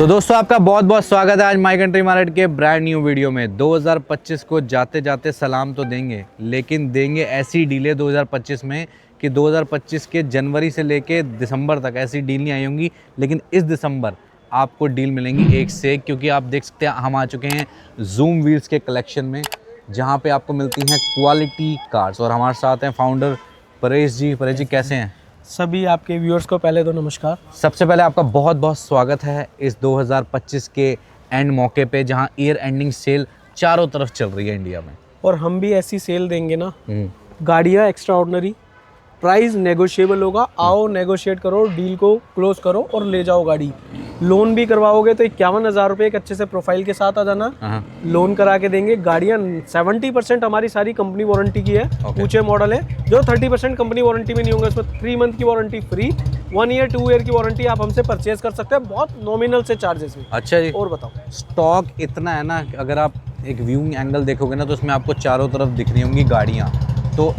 तो दोस्तों आपका बहुत बहुत स्वागत है आज माई कंट्री मार्केट के ब्रांड न्यू वीडियो में। 2025 को जाते जाते सलाम तो देंगे, लेकिन देंगे ऐसी डीलें 2025 में कि 2025 के जनवरी से लेके दिसंबर तक ऐसी डील नहीं आई होंगी। लेकिन इस दिसंबर आपको डील मिलेंगी एक से एक, क्योंकि आप देख सकते हैं हम आ चुके हैं जूम व्हील्स के कलेक्शन में, जहाँ पे आपको मिलती हैं क्वालिटी कार्स। और हमारे साथ हैं फाउंडर परेश जी। परेश जी कैसे हैं? सभी आपके व्यूअर्स को पहले तो नमस्कार। सबसे पहले आपका बहुत बहुत स्वागत है इस 2025 के एंड मौके पे, जहां ईयर एंडिंग सेल चारों तरफ चल रही है इंडिया में। और हम भी ऐसी सेल देंगे ना, गाड़ियाँ एक्स्ट्रा ऑर्डिनरी, प्राइस नेगोशिएबल होगा। आओ नेगोशिएट करो, डील को क्लोज करो और ले जाओ गाड़ी। लोन भी करवाओगे तो 51,000 रुपये एक अच्छे से प्रोफाइल के साथ आ जाना, लोन करा के देंगे। गाड़ियाँ 70% हमारी सारी कंपनी वारंटी की है। ऊंचे मॉडल है जो 30% कंपनी वारंटी में नहीं होंगे, उसमें 3 मंथ की वारंटी फ्री, 1 ईयर 2 ईयर की वारंटी आप हमसे परचेज कर सकते हैं बहुत नॉमिनल से चार्जेस में। अच्छा जी, और बताओ, स्टॉक इतना है ना, अगर आप एक व्यूइंग एंगल देखोगे ना तो उसमें आपको चारों तरफ दिख रही होंगी गाड़ियाँ। तो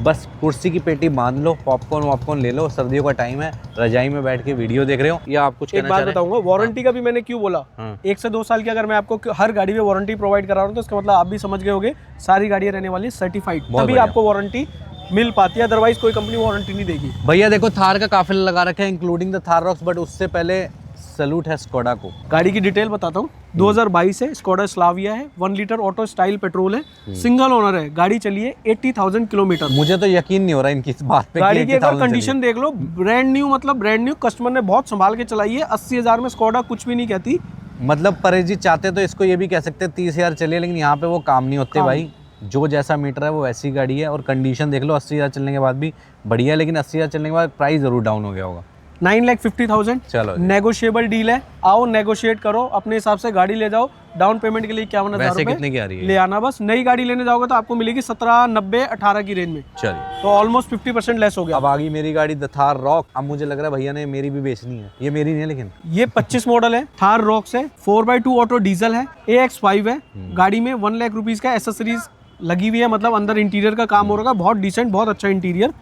बस कुर्सी की पेटी बांध लो, पॉपकॉर्न वॉपकॉर्न ले लो, सर्दियों का टाइम है, रजाई में बैठ के वीडियो देख रहे हो, या आप कुछ एक बात बताऊंगा, वारंटी का भी मैंने क्यों बोला। 1 से 2 साल की अगर मैं आपको हर गाड़ी में वारंटी प्रोवाइड करा रहा हूँ तो इसका मतलब आप भी समझ गए होंगे सारी गाड़ियाँ रहने वाली सर्टिफाइड, तभी आपको वारंटी मिल पाती है, अदरवाइज कोई कंपनी वारंटी नहीं देगी। भैया देखो थार का काफिला लगा रखा है including the Thar rocks, but उससे पहले सैल्यूट है स्कोडा को। गाड़ी की डिटेल बताता हूँ। 2022 है, स्कोडा स्लाविया है, 1 लीटर ऑटो स्टाइल पेट्रोल है, सिंगल ओनर है, गाड़ी चलिए 80,000 किलोमीटर। मुझे तो यकीन नहीं हो रहा इनकी इस बात पे। गाड़ी की अगर कंडीशन देख लो, ब्रांड न्यू, मतलब ब्रांड न्यू, कस्टमर ने बहुत संभाल के चलाई है। 80,000 में स्कोडा कुछ भी नहीं कहती। मतलब परेश जी चाहते तो इसको ये भी कह सकते 30,000 चलिए, लेकिन यहाँ पे वो काम नहीं होते भाई। जो जैसा मीटर है वो वैसी गाड़ी है। और कंडीशन देख लो, 80,000 चलने के बाद भी बढ़िया है, लेकिन 80,000 चलने के बाद प्राइस जरूर डाउन हो गया होगा। 9,50,000 चलो नेगोशिएबल डील है। आओ नेगोशिएट करो, अपने हिसाब से गाड़ी ले जाओ। डाउन पेमेंट के लिए 51,000 रुपए कितने की आ रही है ले आना। बस नई गाड़ी लेने जाओगे तो आपको मिलेगी 17,90-18 की रेंज में। चलिए, तो ऑलमोस्ट 50% लेस हो गया। अब आ गई मेरी गाड़ी द थार रॉक। अब मुझे लग रहा है भैया ने मेरी भी बेचनी है। ये मेरी नहीं है, लेकिन ये 25 मॉडल है, थार रॉक्स है, 4x2 ऑटो डीजल है, AX5 है। गाड़ी में 1 लाख रुपीज का एसेसरीज लगी हुई है, मतलब अंदर इंटीरियर का काम हो रहा है, बहुत डिसेंट, बहुत अच्छा इंटीरियर।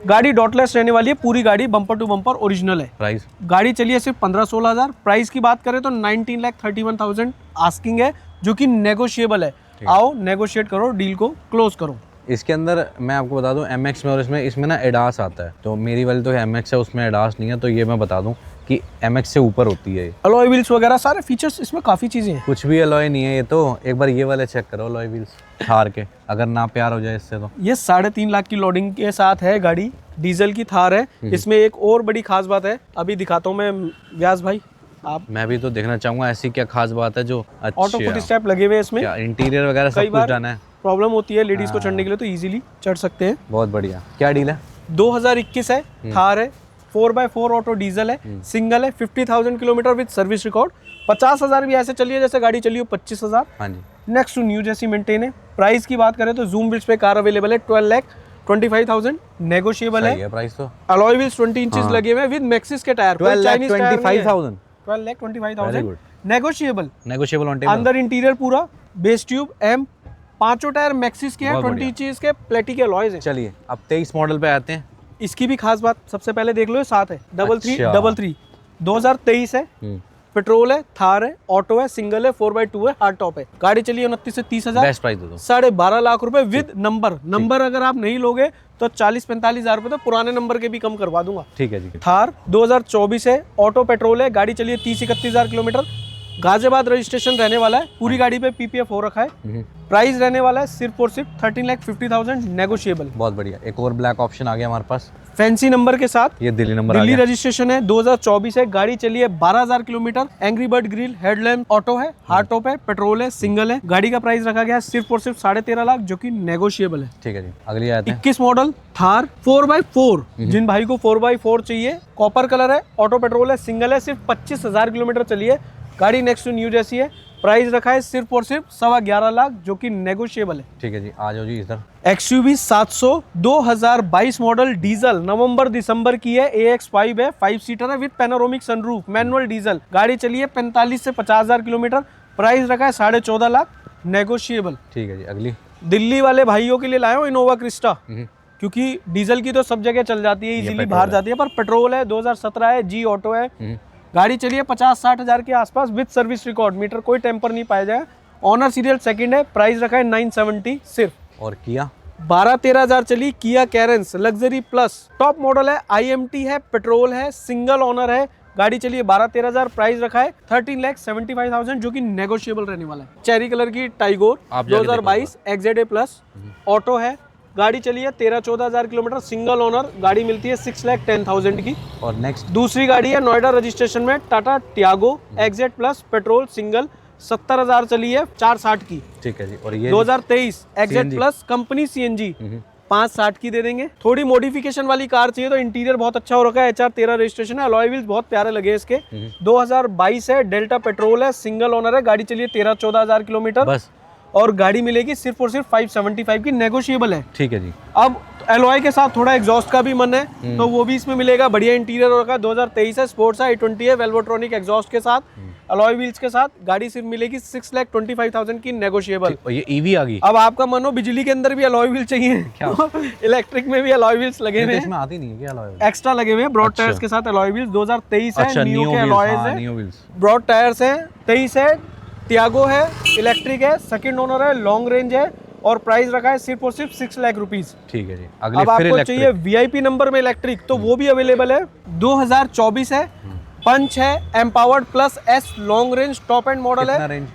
गाड़ी डॉटलेस रहने वाली है, पूरी गाड़ी बम्पर टू बम्पर ओरिजिनल है। प्राइस गाड़ी चलिए सिर्फ 15-16,000। प्राइस की बात करें तो 19,31,000 आस्किंग है, जो कि नेगोशिएबल है। आओ नेगोशिएट करो, डील को क्लोज करो। इसके अंदर मैं आपको बता दूं MX में, और इसमें ना एडास आता है। तो मेरी वाली तो MX है, उसमें एडास नहीं है। तो ये मैं बता दूं कि MX से ऊपर होती है। अलॉय व्हील्स वगैरह सारे फीचर्स, इसमें काफ़ी चीज़ें हैं। कुछ भी अलॉय नहीं है ये तो। एक बार ये वाले चेक करो अलॉय व्हील्स थार के, अगर ना प्यार हो जाए इससे तो। ये 3.5 लाख की लोडिंग के साथ है गाड़ी, डीजल की थार है। इसमें एक और बड़ी खास बात है, अभी दिखाता हूँ मैं व्यास भाई। मैं भी तो देखना चाहूंगा ऐसी क्या खास बात है जो ऑटो फुट स्टेप लगे हुए इसमें, इंटीरियर वगैरह सब कुछ जाना है। प्रॉब्लम होती है लेडीज को चढ़ने के लिए, तो इजीली चढ़ सकते हैं। बहुत बढ़िया। क्या डील है? 2021 है, थार है, 4x4 ऑटो डीजल है, सिंगल है, 50,000 किलोमीटर विद सर्विस रिकॉर्ड। 50,000 भी ऐसे चलिए जैसे गाड़ी चली हो 25,000। हाँ जी, नेक्स्ट टू न्यू जैसी मेंटेन है। प्राइस की बात करें तो जूम व्हील्स पे कार अवेलेबल है 12,25,000, नेगोशिएबल है। प्राइस तो अलॉय व्हील्स 20 इंचेस लगे हुए विद मैक्सिस के tyre. 12,25,000 12,25,000 negotiable. Negotiable on table. अंदर इंटीरियर पूरा base tube M, 5 tyre Maxxis के हैं, 20 इंचेस के प्लेटी के अलॉयज हैं। चलिए अब 23 मॉडल पे आते हैं। इसकी भी खास बात सबसे पहले देख लो, साथ है 3333 2023 है, पेट्रोल है, थार है, ऑटो है, सिंगल है, 4x2 है, हार्ड टॉप है। गाड़ी चलिए 29 से 30,000। बेस्ट प्राइस दे दो। 12.5 लाख रुपए विद नंबर अगर आप नहीं लोगे तो 40-45,000 रुपए तो पुराने नंबर के भी कम करवा दूंगा। ठीक है जी। थार 2024 है, ऑटो पेट्रोल है, गाड़ी चलिए 30-31,000 किलोमीटर, गाजियाबाद रजिस्ट्रेशन रहने वाला है, पूरी गाड़ी पे PPF हो रखा है। प्राइस रहने वाला है सिर्फ और सिर्फ 13,50,000 नेगोशिएबल। बहुत बढ़िया। एक और ब्लैक ऑप्शन आ गया हमारे पास, फैंसी नंबर के साथ। ये दिल्ली नंबर, दिल्ली रजिस्ट्रेशन है, 2024 है, गाड़ी चलिए 12,000 kilometre, angry bird grill, headlamp auto है, हार्ड टॉप है, पेट्रोल है, सिंगल है। गाड़ी का प्राइस रखा गया है सिर्फ और सिर्फ 13.5 लाख, जो कि नेगोशिएबल है। ठीक है जी, अगली आते हैं। 21 मॉडल थार 4x4, जिन भाई को 4x4 चाहिए, कॉपर कलर है, ऑटो पेट्रोल है, सिंगल है, सिर्फ 25,000 किलोमीटर चली है गाड़ी। नेक्स्ट टू न्यू जैसी है। प्राइस रखा है सिर्फ और सिर्फ 11.25 लाख, जो कि नेगोशिएबल है। ठीक है जी, आ जाओ जी इधर। XUV 700 2022 मॉडल डीजल, नवंबर दिसंबर की है, AX5 है, 5 सीटर है with panoramic sunroof, manual diesel. गाड़ी चलिए 45 से 50,000 किलोमीटर। प्राइस रखा है 14.5 लाख, नेगोशिएबल। ठीक है जी, अगली। दिल्ली वाले भाइयों के लिए लाया हूँ इनोवा क्रिस्टा, क्योंकि डीजल की तो सब जगह चल जाती है, इजीली बाहर जाती है, पर पेट्रोल है, 2017 है, जी ऑटो है, गाड़ी चलिए 50-60 हज़ार के आसपास विद सर्विस रिकॉर्ड, मीटर कोई टेम्पर नहीं पाया जाए। ऑनर सीरियल सेकंड है, प्राइस रखा है 970 सिर्फ। और किया 12-13 हज़ार चली किया Carens luxury plus, top model है, IMT है, पेट्रोल है, सिंगल ओनर है। गाड़ी चलिए 12-13 हज़ार, प्राइस रखा है 13,75,000 जो कि नेगोशिएबल रहने वाला है। चेरी कलर की टाइगोर 2022 XZA प्लस ऑटो है। गाड़ी चलिए 13-14 हज़ार किलोमीटर, सिंगल ओनर। गाड़ी मिलती है 6,10,000 की। और नेक्स्ट दूसरी गाड़ी है नोएडा रजिस्ट्रेशन में Tata Tiago XZ plus petrol single, 70 हज़ार चली है, 460 की। ठीक है जी। और ये 2023 XZ CNG plus company CNG 560 की दे देंगे। थोड़ी मॉडिफिकेशन वाली कार चाहिए तो इंटीरियर बहुत अच्छा हो रखा है, HR 13 रजिस्ट्रेशन है, अलॉय व्हील्स बहुत प्यारे लगे इसके। 2022 है, डेल्टा पेट्रोल है, सिंगल ओनर है। गाड़ी चलिए 13-14 हज़ार किलोमीटर बस। और गाड़ी मिलेगी सिर्फ और सिर्फ 575 की, नेगोशिएबल है। ठीक है जी। अब एलॉय के साथ थोड़ा एग्जॉस्ट का भी मन है तो वो भी इसमें मिलेगा। बढ़िया इंटीरियर होगा, 2023 है, स्पोर्ट्स है, i20 है, वेल्वोट्रॉनिक एग्जॉस्ट के साथ, अलॉय व्हील्स के साथ। गाड़ी सिर्फ मिलेगी 6,25,000 की, नेगोशिएबल। और ये ईवी आ गई। अब आपका मन हो बिजली के अंदर भी अलॉय व्हील चाहिए, इलेक्ट्रिक में भी अलॉय व्हील्स लगे हुए हैं, इसमें आती नहीं है क्या अलॉय? एक्स्ट्रा लगे हुए हैं ब्रॉड टायर्स के साथ अलॉय व्हील्स। 2023 है, नियो के अलॉयज है, नियो व्हील्स। ब्रॉड टायर्स है। 23 है, टियागो है, इलेक्ट्रिक है, सेकंड ओनर है, लॉन्ग रेंज है और प्राइस रखा है सिर्फ और सिर्फ 6 लाख रुपीस। ठीक है जी। अब फिर आपको चाहिए VIP नंबर में इलेक्ट्रिक तो वो भी अवेलेबल है। 2024 है, पंच है, empowered plus S long range top and model है। रेंज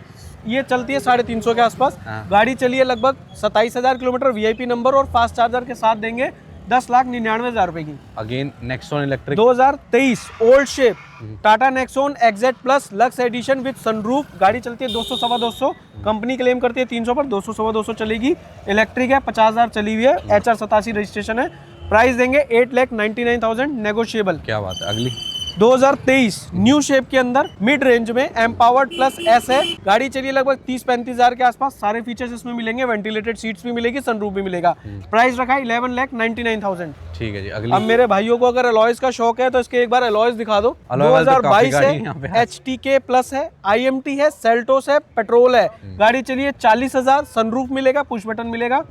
ये चलती है 350 के आसपास। हाँ। गाड़ी चली है लगभग 27 हज़ार किलोमीटर, VIP नंबर और फास्ट चार्जर के साथ देंगे 10,99,000 रुपए की। Again Nexon electric 2023 old shape Tata Nexon XZ plus Lux edition with sunroof. गाड़ी चलती है 200-200, कंपनी क्लेम करती है 300 पर, 200-200 चलेगी। इलेक्ट्रिक है, 50,000 चली हुई है, HR 87 रजिस्ट्रेशन है। प्राइस देंगे 8,99,000 नेगोशिएबल। क्या बात है। अगली 2023 न्यू शेप के अंदर मिड रेंज में एम्पावर्ड प्लस S है। गाड़ी चलिए लगभग 30-35 हज़ार के आसपास। सारे फीचर्स इसमें मिलेंगे, वेंटिलेटेड सीट्स भी मिलेगी, सनरूफ भी मिलेगा। प्राइस रखा है 11,99,000। ठीक है जी। अब अगली मेरे भाइयों को अगर अलॉयज का शौक है तो इसके एक बार अलॉयज दिखा दो। अलॉय वाले तो काफी 2022 गाड़ी है यहाँ पे। है, HTK प्लस है, IMT है, सेल्टोस है, पेट्रोल है। गाड़ी चलिए 40 हज़ार, सनरूफ मिलेगा, पुश बटन मिलेगा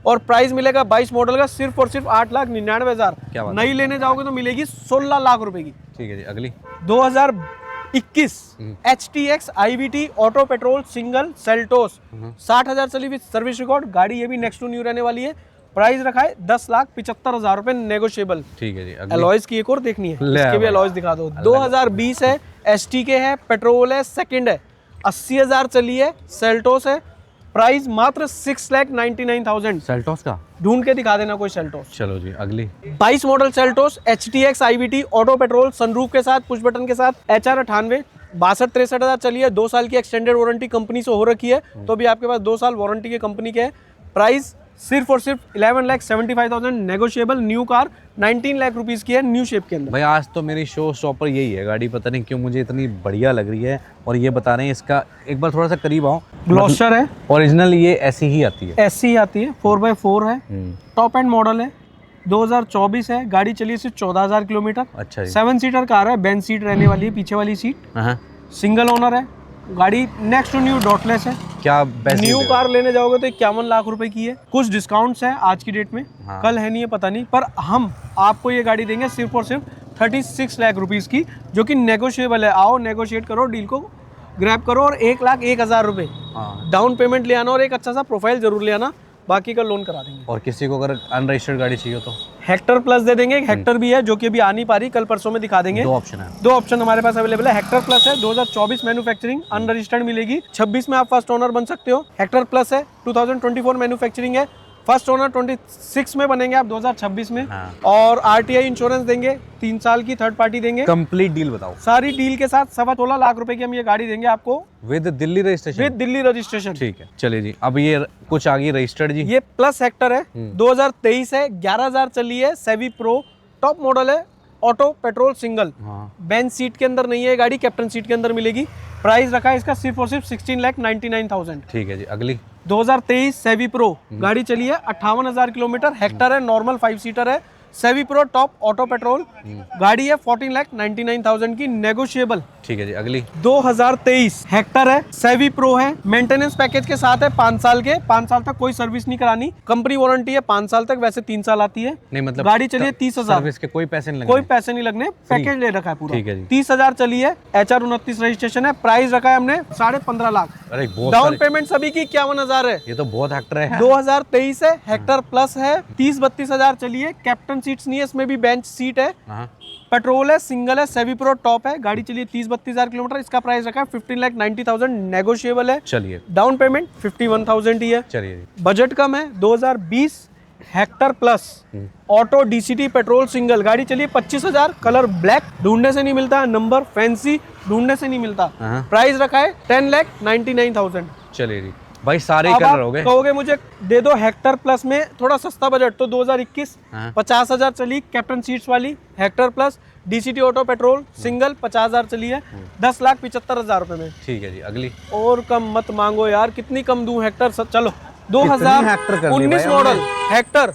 और प्राइस मिलेगा 22 मॉडल का सिर्फ और सिर्फ 8,99,000। क्या बात है। नई लेने जाओगे तो मिलेगी 16 लाख रुपए की। ठीक है जी। अगली 2021 HTX IVT auto petrol single Seltos 60 हज़ार चली हुई, सर्विस रिकॉर्ड। गाड़ी ये भी नेक्स्ट टू न्यू रहने वाली है। प्राइस रखा है 10,75,000 रुपए नेगोशिएबल। ठीक है जी। अगली अलॉयज की एक और देखनी है, ले इसके भी भाई। अलॉयज दिखा दो। 2020 है, STK है, पेट्रोल है, सेकंड है, 80 हज़ार चली है, सेल्टोस है। प्राइस मात्र 6,99,000। सेल्टोस का ढूंढ के दिखा देना कोई सेल्टोस। चलो जी। अगली 22 model Seltos HTX IVT auto petrol sunroof के साथ, पुश बटन के साथ, HR 98 62-63 हज़ार चली है। 2 साल की एक्सटेंडेड वारंटी कंपनी से हो रखी है तो भी आपके पास 2 साल वारंटी के कंपनी के है। प्राइस सिर्फ और सिर्फ 11,75,000 negotiable. New car 19 lakh rupees की है, न्यू शेप के अंदर। भाई आज तो मेरी शो स्टॉपर यही है गाड़ी, पता नहीं क्यों मुझे इतनी बढ़िया लग रही है। और ये बता रहे हैं इसका, एक बार थोड़ा सा करीब आओ। ग्लॉस्टर है, ओरिजिनल ये ऐसी ही आती है। SC आती है, 4x4 है, टॉप एंड मॉडल है, 2024 है। गाड़ी चली सिर्फ 14,000 किलोमीटर। अच्छा जी। 7 सीटर कार है, बेंच सीट रहने वाली है, पीछे वाली सीट। हाँ। सिंगल ओनर है। गाड़ी नेक्स्ट टू न्यू डॉटलेस है। क्या बेस्ट न्यू कार लेने जाओगे तो 51 लाख रुपए की है। कुछ डिस्काउंट्स है आज की डेट में, हाँ। कल है नहीं है पता नहीं, पर हम आपको ये गाड़ी देंगे सिर्फ और सिर्फ 36 लाख रुपीस की, जो कि नेगोशिएबल है। आओ नेगोशिएट करो, डील को ग्रैब करो और 1,01,000 रुपए डाउन पेमेंट ले आना और एक अच्छा सा प्रोफाइल जरूर ले आना, बाकी का लोन करा देंगे। और किसी को अगर अनरजिस्टर्ड गाड़ी चाहिए तो हेक्टर प्लस दे देंगे। हेक्टर भी है जो कि अभी आ नहीं पा रही, कल परसों में दिखा देंगे। 2 ऑप्शन है। 2 ऑप्शन हमारे पास अवेलेबल है। हेक्टर प्लस है, 2024 मैन्युफैक्चरिंग, अनरजिस्टर्ड मिलेगी। 26 में आप फर्स्ट ओनर बन सकते हो। हेक्टर प्लस है, 2024 मैन्युफैक्चरिंग है, फर्स्ट ओनर 26 में बनेंगे आप 2026 में। हाँ। और RTI इंश्योरेंस देंगे, 3 साल की थर्ड पार्टी देंगे। कंप्लीट डील बताओ। सारी डील के साथ 16.25 लाख रुपए की हम ये गाड़ी देंगे आपको with Delhi registration. With Delhi registration. ठीक है चलिए जी। अब ये कुछ आ गई रजिस्टर्ड जी। ये प्लस हेक्टर है, 2023 है, 11,000 चली है, सेवी प्रो टॉप मॉडल है, ऑटो पेट्रोल सिंगल। हाँ। बेंच सीट के अंदर नहीं है गाड़ी, कैप्टन सीट के अंदर मिलेगी। प्राइस रखा है इसका सिर्फ और सिर्फ 16,99,000। ठीक है जी। अगली 2023 सेवी प्रो गाड़ी चली है 58,000 किलोमीटर। हेक्टर है, नॉर्मल 5 सीटर है, सेवी प्रो टॉप ऑटो पेट्रोल। गाड़ी है 14,99,000 की, नेगोशिएबल। ठीक है जी, अगली 2023 हेक्टर है, सेवी प्रो है, मेंटेनेंस पैकेज के साथ है 5 साल के, 5 साल तक कोई सर्विस नहीं करानी, कंपनी वारंटी है 5 साल तक, वैसे 3 साल आती है। नहीं मतलब गाड़ी चलिए 30,000, सर्विस के कोई पैसे नहीं लगने। कोई पैसे नहीं लगने, पैकेज ले रखा है पूरा। ठीक है जी। 30,000 चली है, HR 29 रजिस्ट्रेशन है, प्राइस रखा है हमने 15.5 लाख। अरे बहुत डाउन सारे, पेमेंट सभी की 51,000 है। ये तो बहुत हेक्टर है। 2023 है, हेक्टर प्लस है, 30-32,000 चली है, कैप्टन सीट्स नहीं है, इसमें भी बेंच सीट है, हाँ पेट्रोल है, सिंगल है, सेवी प्रो टॉप है, गाड़ी चलिए 30-32,000 किलोमीटर, इसका प्राइस रखा है 15,90,000, नेगोशिएबल है। चलिए डाउन पेमेंट 51,000 ही है, चलिए जी। बजट कम है। 2020 Hector plus auto DCT petrol single, गाड़ी चलिए 25,000, कलर ब्लैक, ढूंढने से नहीं मिलता, नंबर फैंसी, ढूंढने से नहीं मिलता, हाँ। प्राइस रखा है 10,99,000। चलिए जी भाई, सारे अब कलर हो आप गए। कहोगे मुझे दे दो हेक्टर प्लस में थोड़ा सस्ता बजट, तो 2021 हाँ। 50,000 चली, कैप्टन सीट्स वाली Hector plus DCT auto petrol single 50,000 चली है, 10,75,000 रुपए में। ठीक है जी, अगली और कम मत मांगो यार, कितनी कम दूं हेक्टर चलो हेक्टर कर ली 2019 भाई मॉडल हमने। Hector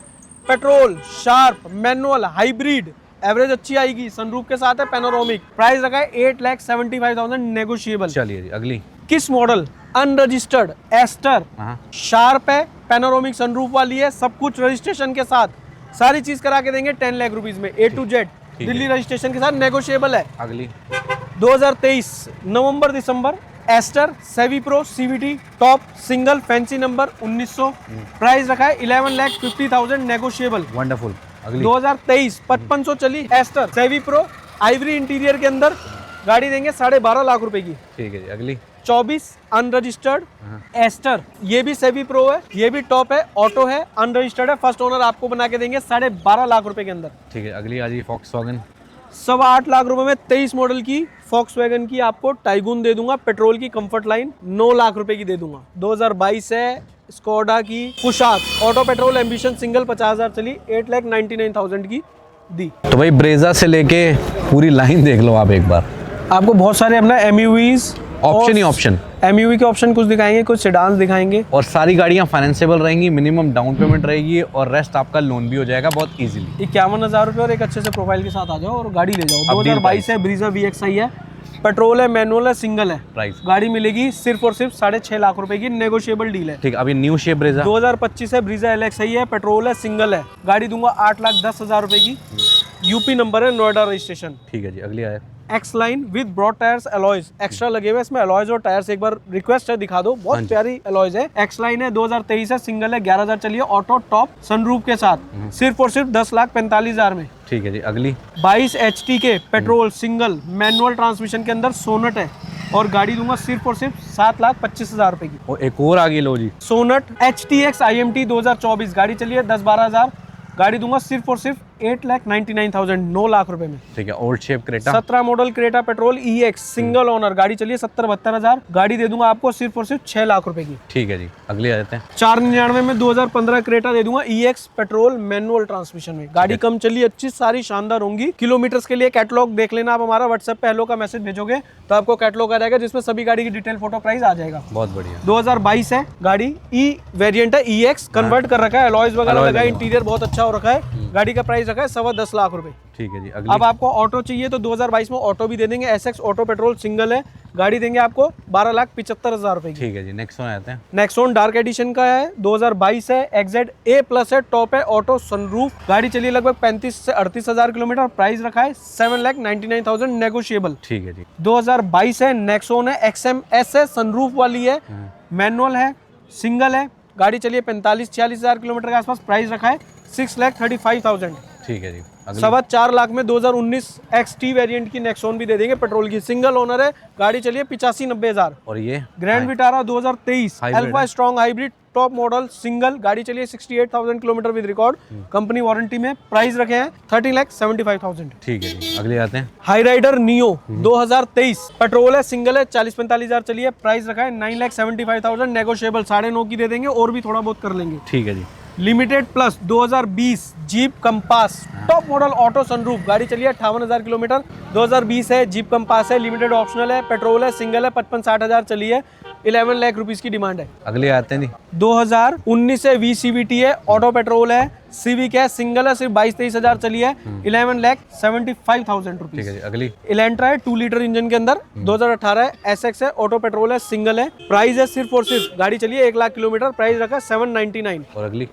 petrol sharp manual hybrid, average अच्छी आएगी, सनरूफ के साथ है, पैनोरामिक, प्राइस रखा है 8,75,000, नेगोशिएबल। चलिए जी, अगली किस मॉडल, अनरजिस्टर्ड एस्टर, हाँ शार्प है, पैनोरामिक सनरूफ वाली है, सब कुछ रजिस्ट्रेशन के साथ, सारी चीज करा के देंगे 10 लाख रुपीज में, A to Z, ठीक दिल्ली है। रजिस्ट्रेशन के साथ, नेगोशिएबल है। अगली 2023 नवंबर दिसंबर एस्टर सेवी pro CVT top single fancy number 1900, price रखा है 11,50,000, नेगोशिएबल। वंडरफुल। अगली 2023 5500 चली एस्टर सेवी प्रो आइवरी इंटीरियर के अंदर, गाड़ी देंगे 12.5 लाख रुपए की। ठीक है जी, अगली 24 अनरजिस्टर्ड एस्टर, ये भी सेवी प्रो है, ये भी टॉप है, ऑटो है, अनरजिस्टर्ड है, फर्स्ट ओनर आपको बना के देंगे 12.5 लाख रुपए के अंदर। ठीक है, अगली आ जी Volkswagen। 8.25 लाख रुपए में 23 मॉडल की Volkswagen की आपको टाइगून दे दूंगा, पेट्रोल की कंफर्ट लाइन 9 लाख रुपए की दे दूंगा। 2022 है, स्कोडा की Kushaq auto petrol ambition single 50,000 चली, 8,99,000 की दी। तो भाई ब्रेजा से लेके पूरी लाइन देख लो आप एक बार, आपको बहुत सारे अपना MUVs ऑप्शन ही ऑप्शन, MUV के ऑप्शन कुछ दिखाएंगे, कुछ सेडान्स दिखाएंगे, और सारी गाड़ियां फाइनेंशियल रहेंगी, मिनिमम डाउन पेमेंट रहेगी और रेस्ट आपका लोन भी हो जाएगा बहुत इजीली। 51,000 रुपये और एक अच्छे से प्रोफाइल के साथ आ जाओ और गाड़ी ले जाओ। अब deal 2022 है, ब्रीजा VXI है, पेट्रोल है, मैनुअल है, सिंगल है, प्राइस गाड़ी मिलेगी सिर्फ और सिर्फ 6.5 लाख रुपए की, नेगोशिएबल डील है। ठीक है। अभी न्यू शेप ब्रेजा 2025 है, ब्रीजा LXI है, पेट्रोल है, सिंगल है, गाड़ी दूंगा 8,10,000 रुपए की, यूपी नंबर है, नोएडा रजिस्ट्रेशन। ठीक है जी, अगली आया X line with broad tyres alloys, extra लगे हुए इसमें अलॉयज और टायर्स, एक बार रिक्वेस्ट है दिखा दो, हाँ बहुत प्यारी अलॉयज है। एक्स लाइन है, 2023 है, सिंगल है, 11,000 चलिए, ऑटो टॉप सनरूफ के साथ, सिर्फ और सिर्फ 10,45,000 में। ठीक है जी, अगली 22 HP के पेट्रोल सिंगल मैनुअल ट्रांसमिशन के अंदर सोनट है, और गाड़ी दूंगा सिर्फ और सिर्फ 7,25,000 रुपए की। और एक और आगे लो जी, सोनट HTX IMT 2024, गाड़ी चलिए 10-12,000, गाड़ी दूंगा सिर्फ और सिर्फ 8,99,000, 9 लाख रुपए में। ठीक है। Old shape Creta 17 model Creta petrol EX single owner, गाड़ी चलिए 70-72,000, गाड़ी दे दूंगा आपको सिर्फ और सिर्फ 6 लाख रुपए की। ठीक है जी, अगली आ जाते हैं 499 में 2015 क्रेटा दे दूंगा EX पेट्रोल मैनुअल ट्रांसमिशन में, गाड़ी कम चली, अच्छी सारी शानदार होंगी। किलोमीटर्स के लिए कैटलॉग देख लेना आप, हमारा व्हाट्सएप पे हेलो का मैसेज भेजोगे तो आपको कैटलॉग आ जाएगा, जिसमें सभी गाड़ी की डिटेल फोटो प्राइस आ जाएगा। बहुत बढ़िया। 2022 है, गाड़ी E वेरिएंट है, EX कन्वर्ट कर रखा है, अलॉयज वगैरह Alloy लगा है, लगा। इंटीरियर बहुत अच्छा हो रखा है, गाड़ी का प्राइस रखा है 10.25 लाख रुपए। ठीक है जी, अब अगली आपको ऑटो चाहिए तो 2022 में ऑटो भी दे देंगे, SX ऑटो पेट्रोल सिंगल है, गाड़ी देंगे आपको 12,75,000 रुपए की। ठीक है जी, नेक्स्ट वन आते हैं नेक्सॉन डार्क एडिशन का है, 2022 है, XZ A+ है, टॉप है, ऑटो सनरूफ, गाड़ी चलिए लगभग 35 से 38,000 किलोमीटर, प्राइस रखा है 7,99,000, नेगोशिएबल। ठीक है जी, 2022 है, नेक्सॉन है, XMS है, सनरूफ वाली है, मैनुअल है, सिंगल है, गाड़ी चलिए 45-46,000 किलोमीटर के आसपास, प्राइस रखा है 6,35,000। ठीक है जी, अगली 4.25 लाख में 2019 XT वेरिएंट की नेक्सॉन भी दे देंगे, पेट्रोल की, सिंगल ओनर है, गाड़ी चलिए 85-90,000। और ये ग्रैंड विटारा 2023 Hybrid अल्फा है। Strong hybrid top model single, गाड़ी चलिए 68,000 kilometre with record, company warranty में, प्राइस रखे हैं 13,75,000। ठीक है जी, अगले आते हैं हाई राइडर नियो 2023 पेट्रोल है, सिंगल है, 40-45,000 चलिए, प्राइस रखा है 9,75,000, नेगोशिएबल 9.5 की दे देंगे, और भी थोड़ा बहुत कर लेंगे। ठीक है जी, limited plus 2020 Jeep Compass top model auto sunroof, गाड़ी चलिए 58,000 किलोमीटर, 2020 है, जीप कंपास है, लिमिटेड ऑप्शनल है, पेट्रोल है, सिंगल है, 55-60,000 चली है, 11 लाख रुपीस की डिमांड है। अगले आते नहीं। 2019 से VCVT है, ऑटो पेट्रोल है, सिविक है, सिंगल है, सिर्फ 22-23 हजार चली है, 11,75,000 ठीक रुपीज। है जी, अगली। इलेंट्रा है 2 लीटर इंजन के अंदर, 2018 है, SX है, ऑटो पेट्रोल है, सिंगल है, प्राइस है सिर्फ और सिर्फ, गाड़ी चली है 1 लाख किलोमीटर, प्राइस रखा 799। और अगली।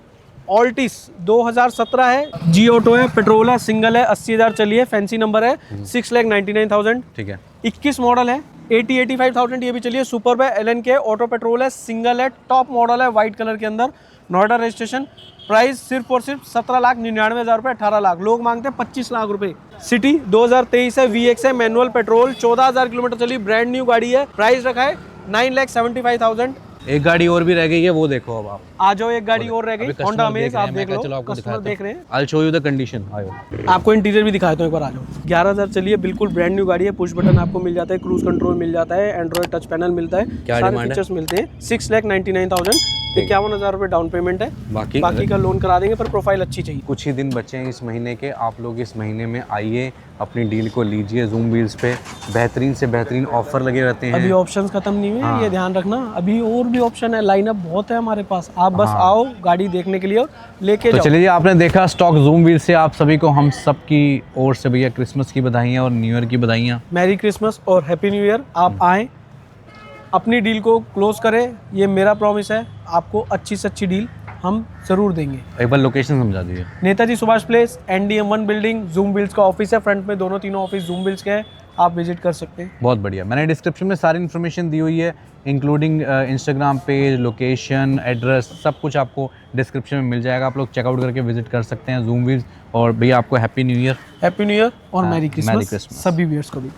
ऑल्टिस 2017 है, जी ऑटो है, पेट्रोल है, सिंगल है, 80,000 चली है, फैंसी नंबर है, 6,99,000। ठीक है। 21 मॉडल है, 80-85,000 ये भी चलिए, सुपर है, LNK ऑटो पेट्रोल है, सिंगल है, टॉप मॉडल है, व्हाइट कलर के अंदर, नोएडा रजिस्ट्रेशन, प्राइस सिर्फ और सिर्फ 17,99,000 रुपए, 18 लाख, लोग मांगते हैं 25 लाख रुपए। सिटी 2023 है, VX है, मैनुअल पेट्रोल, 14,000 किलोमीटर चली, ब्रांड न्यू गाड़ी है, प्राइस रखा है 9,75,000। एक गाड़ी और भी रह गई है, वो देखो अब आप। आ जाओ, एक गाड़ी और रह गई, अभी customer होंडा देख अमेज, रहे आप हैं, देख मैं लो, कहा चलो आपको कस्टमर दिखाता देख रहे हैं। I'll show you the condition, आयो। आपको इंटीरियर भी दिखाता हूँ एक बार, आ जाओ। 11,000 चलिए, बिल्कुल ब्रांड न्यू गाड़ी है, पुश बटन आपको मिल जाता है, क्रूज कंट्रोल मिल जाता है, एंड्रॉइड टच पैनल मिलता है, क्या सारे डिमांड है? फीचर्स मिलते हैं। 6,99,000, 51,000 रुपए डाउन पेमेंट है, बाकी बाकी का लोन करा देंगे, पर प्रोफाइल अच्छी चाहिए। कुछ ही दिन बचे हैं इस महीने के, आप लोग इस महीने में आइए, अपनी डील को लीजिए। जूम व्हील्स पे बेहतरीन से बेहतरीन ऑफर लगे रहते अभी हैं। ऑप्शंस खत्म नहीं हुए, ये ध्यान रखना, अभी और भी ऑप्शन है, लाइनअप बहुत है हमारे पास, आप बस आओ गाड़ी देखने के लिए और लेके तो जाओ। चलिए, आपने देखा स्टॉक जूम व्हील से। आप सभी को हम सब की ओर से भैया क्रिसमस की बधाइयाँ और न्यू ईयर की बधाइयाँ। मैरी क्रिसमस और हैप्पी न्यू ईयर। आप आएँ, अपनी डील को क्लोज करें, ये मेरा प्रॉमिस है, आपको अच्छी से अच्छी डील हम जरूर देंगे। एक बार लोकेशन समझा दीजिए। Netaji Subhash place, NDM1 building, zoom wheels का ऑफिस है, फ्रंट में दोनों तीनों ऑफिस जूम व्हील्स के हैं, आप विजिट कर सकते हैं। बहुत बढ़िया, मैंने डिस्क्रिप्शन में सारी इन्फॉर्मेशन दी हुई है, including Instagram page, location, address, सब कुछ आपको डिस्क्रिप्शन में मिल जाएगा। आप लोग चेकआउट करके विजिट कर सकते हैं जूम व्हील्स। और भैया आपको happy new year. Happy new year और मैरी मैरी क्रिसमस क्रिसमस। सभी व्यूअर्स को भी।